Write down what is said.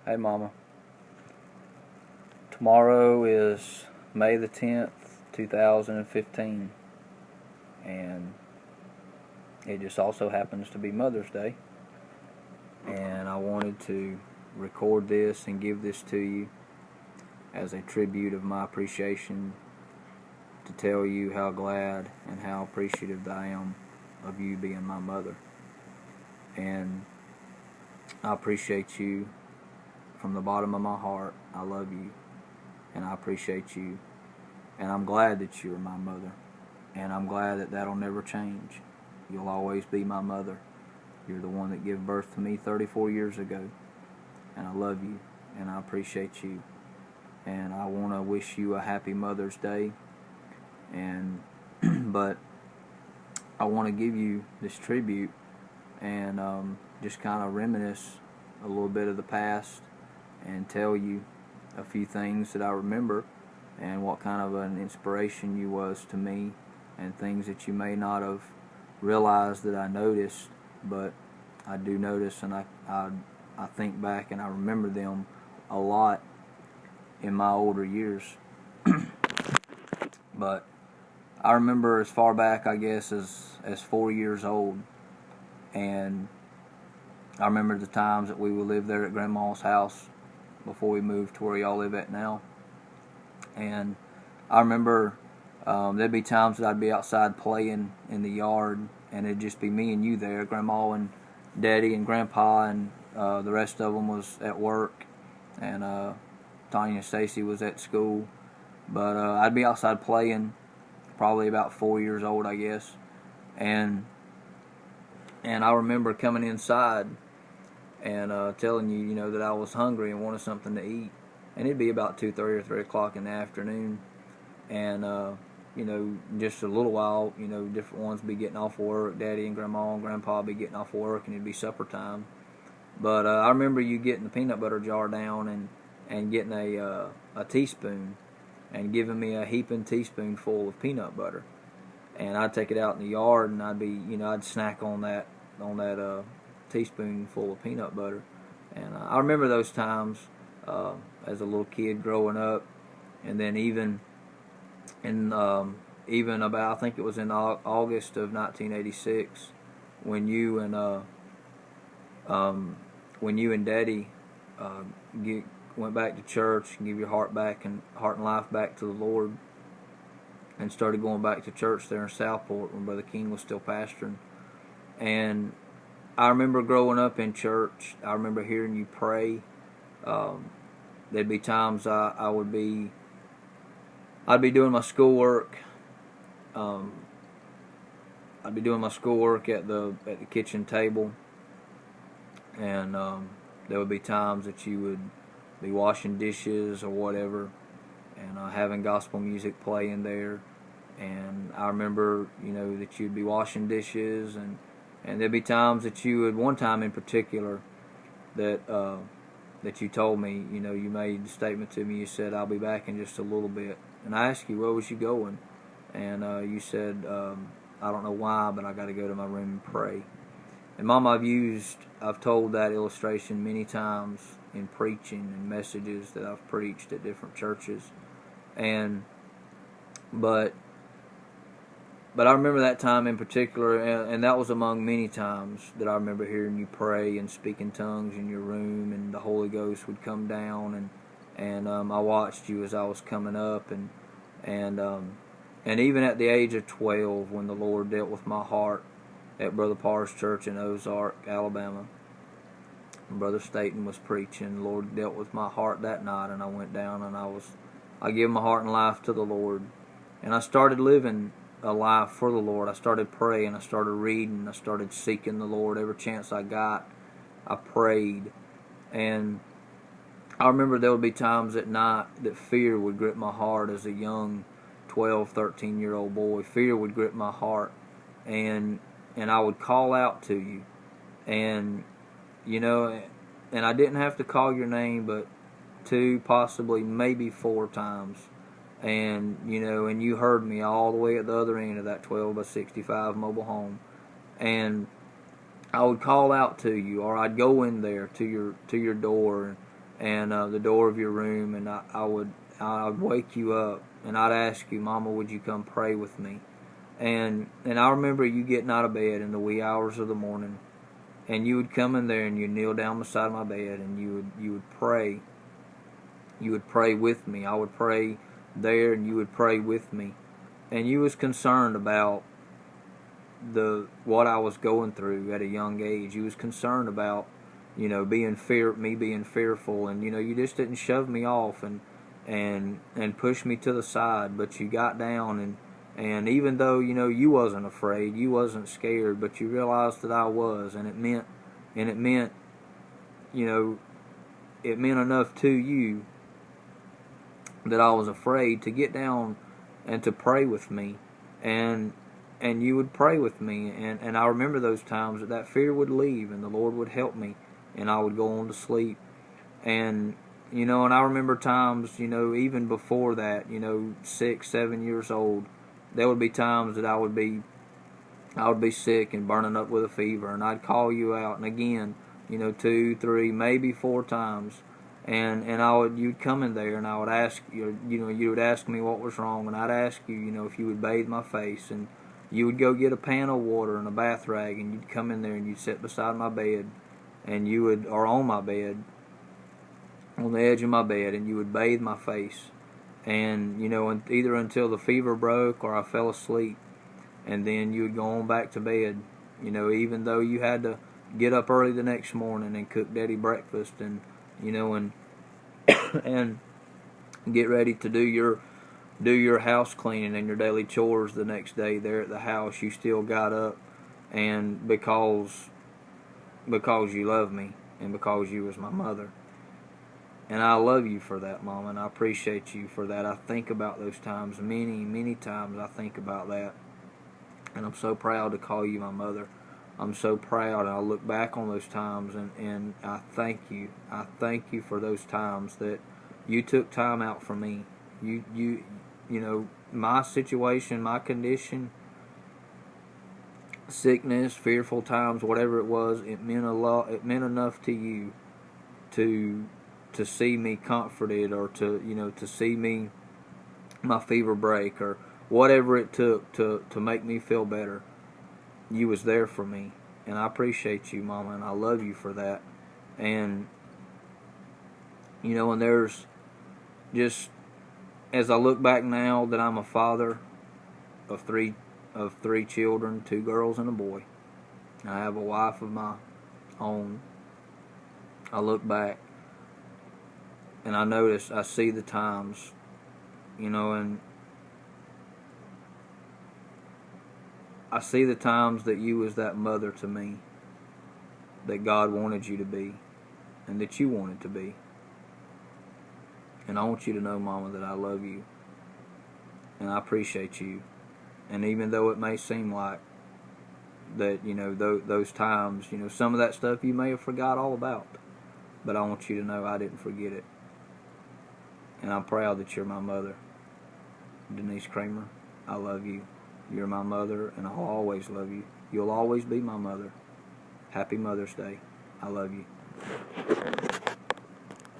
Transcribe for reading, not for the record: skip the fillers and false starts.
Hey, Mama. Tomorrow is May the 10th, 2015, and it just also happens to be Mother's Day. And I wanted to record this and give this to you as a tribute of my appreciation, to tell you how glad and how appreciative I am of you being my mother. And I appreciate you from the bottom of my heart. I love you, and I appreciate you, and I'm glad that you're my mother, and I'm glad that that'll never change. You'll always be my mother. You're the one that gave birth to me 34 years ago, and I love you, and I appreciate you, and I want to wish you a happy Mother's Day, and but I want to give you this tribute and just kind of reminisce a little bit of the past and tell you a few things that I remember and what kind of an inspiration you was to me, and things that you may not have realized that I noticed, but I do notice, and I think back and I remember them a lot in my older years. But I remember as far back, I guess, as 4 years old, and I remember the times that we would live there at Grandma's house before we moved to where y'all live at now. And I remember there'd be times that I'd be outside playing in the yard, and it'd just be me and you there. Grandma and Daddy and Grandpa, and the rest of them was at work, and Tanya and Stacy was at school. But I'd be outside playing, probably about 4 years old, I guess. And I remember coming inside and telling you, that I was hungry and wanted something to eat. And it'd be about 2:30 or 3 o'clock in the afternoon. And, just a little while, different ones be getting off work. Daddy and Grandma and Grandpa be getting off work, and it'd be supper time. But I remember you getting the peanut butter jar down and getting a teaspoon and giving me a heaping teaspoonful of peanut butter. And I'd take it out in the yard, and I'd snack on that teaspoonful of peanut butter. And I remember those times as a little kid growing up, and then even about, I think it was in August of 1986, when you and Daddy went back to church and give your heart and life back to the Lord, and started going back to church there in Southport when Brother King was still pastoring. And I remember growing up in church. I remember hearing you pray. There'd be times I'd be doing my schoolwork. I'd be doing my schoolwork at the kitchen table, and there would be times that you would be washing dishes or whatever, and having gospel music playing there. And I remember, that you'd be washing dishes, and there'd be times that you would, one time in particular, that you told me, you made a statement to me. You said, "I'll be back in just a little bit." And I asked you, "Where was you going?" And you said, "I don't know why, but I got to go to my room and pray." And Mom, I've told that illustration many times in preaching and messages that I've preached at different churches. But I remember that time in particular, and that was among many times that I remember hearing you pray and speak in tongues in your room, and the Holy Ghost would come down, and I watched you as I was coming up, and even at the age of 12, when the Lord dealt with my heart at Brother Parr's church in Ozark, Alabama. Brother Staten was preaching. The Lord dealt with my heart that night, and I went down, and I gave my heart and life to the Lord, and I started living a life for the Lord. I started praying, I started reading, I started seeking the Lord every chance I got. I prayed, and I remember there would be times at night that fear would grip my heart as a young 12, 13-year-old boy. Fear would grip my heart, and I would call out to you, and I didn't have to call your name but 2, possibly maybe 4 times. And you heard me all the way at the other end of that 12 by 65 mobile home, and I would call out to you, or I'd go in there to your door, and the door of your room, and I'd wake you up, and I'd ask you, Mama, would you come pray with me? And I remember you getting out of bed in the wee hours of the morning, and you would come in there and you'd kneel down beside my bed, and you would pray. You would pray with me. I would pray there, and you would pray with me. And you was concerned about what I was going through at a young age. You was concerned about, me being fearful, and you just didn't shove me off and push me to the side, but you got down, and even though you wasn't afraid, you wasn't scared, but you realized that I was, and it meant it meant enough to you that I was afraid to get down and to pray with me, and you would pray with me, and I remember those times that fear would leave, and the Lord would help me, and I would go on to sleep, and I remember times, even before that, 6, 7 years old, there would be times that I would be sick and burning up with a fever, and I'd call you out, and again, 2, 3, maybe 4 times, and you'd come in there, and I would ask you, you would ask me what was wrong, and I'd ask you, if you would bathe my face, and you would go get a pan of water and a bath rag, and you'd come in there and you'd sit beside my bed, and or on my bed, on the edge of my bed, and you would bathe my face, and either until the fever broke or I fell asleep, and then you would go on back to bed, even though you had to get up early the next morning and cook Daddy breakfast, and and get ready to do your house cleaning and your daily chores the next day there at the house. You still got up, and because you love me, and because you was my mother. And I love you for that, Mama, and I appreciate you for that. I think about those times, many, many times I think about that. And I'm so proud to call you my mother. I'm so proud, and I look back on those times, and I thank you. I thank you for those times that you took time out for me. My situation, my condition, sickness, fearful times, whatever it was, it meant a lot. It meant enough to you to see me comforted, or to see me, my fever break, or whatever it took to make me feel better. You was there for me, and I appreciate you, Mama, and I love you for that. And and there's just, as I look back now that I'm a father of three children, 2 girls and a boy, I have a wife of my own. I look back and I see the times, and I see the times that you was that mother to me that God wanted you to be, and that you wanted to be. And I want you to know, Mama, that I love you, and I appreciate you. And even though it may seem like that, those times, some of that stuff you may have forgot all about, but I want you to know I didn't forget it. And I'm proud that you're my mother. Denise Kramer, I love you. You're my mother, and I'll always love you. You'll always be my mother. Happy Mother's Day. I love you.